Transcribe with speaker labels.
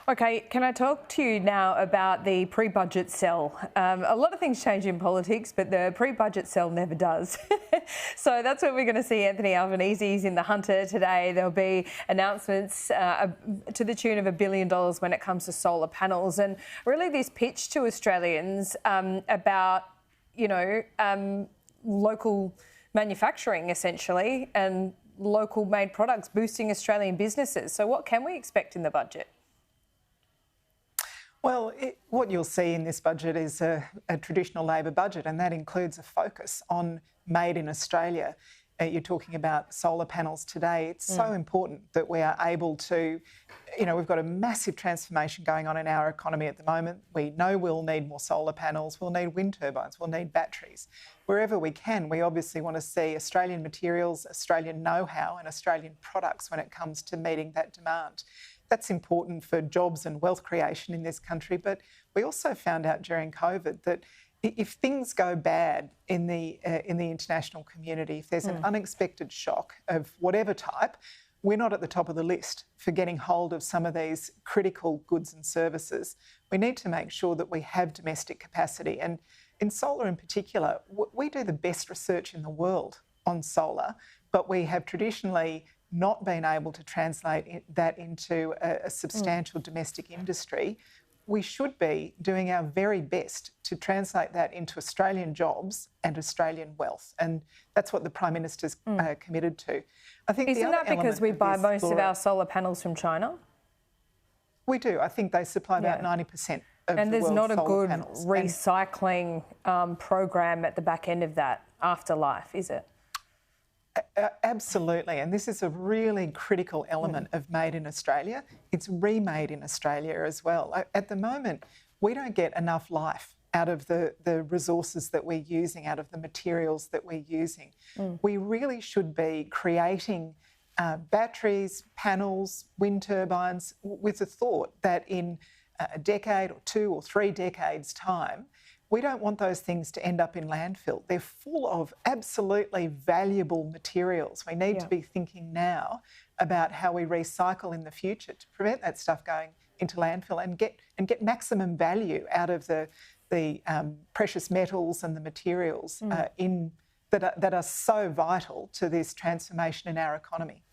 Speaker 1: Okay, can I talk to you now about the pre-budget sell? A lot of things change in politics, but the pre-budget sell never does. So that's what we're going to see Anthony Albanese's in the Hunter today. There'll be announcements to the tune of $1 billion when it comes to solar panels, and really this pitch to Australians about, local manufacturing essentially and local made products boosting Australian businesses. So what can we expect in the budget?
Speaker 2: Well, what you'll see in this budget is a traditional Labor budget, and that includes a focus on made in Australia. You're talking about solar panels today. It's so important that we are able to, we've got a massive transformation going on in our economy at the moment. We know we'll need more solar panels, we'll need wind turbines, we'll need batteries. Wherever we can, we obviously want to see Australian materials, Australian know-how and Australian products when it comes to meeting that demand. That's important for jobs and wealth creation in this country, but we also found out during COVID that if things go bad in the international community, if there's an unexpected shock of whatever type, we're not at the top of the list for getting hold of some of these critical goods and services. We need to make sure that we have domestic capacity, and in solar in particular, we do the best research in the world on solar, but we have traditionally not been able to translate that into a substantial domestic industry. We should be doing our very best to translate that into Australian jobs and Australian wealth, and that's what the Prime Minister's committed to. I think
Speaker 1: isn't that because we buy most of our solar panels from China?
Speaker 2: We do. I think they supply about 90% of
Speaker 1: and
Speaker 2: the
Speaker 1: there's
Speaker 2: world's
Speaker 1: not a
Speaker 2: solar
Speaker 1: good
Speaker 2: panels.
Speaker 1: recycling program at the back end of that afterlife, is it?
Speaker 2: Absolutely, and this is a really critical element of made in Australia. It's remade in Australia as well. At the moment, we don't get enough life out of the resources that we're using, out of the materials that we're using. We really should be creating batteries, panels, wind turbines with the thought that in a decade or 2 or 3 decades' time, we don't want those things to end up in landfill. They're full of absolutely valuable materials. We need to be thinking now about how we recycle in the future to prevent that stuff going into landfill and get maximum value out of the precious metals and the materials that are so vital to this transformation in our economy.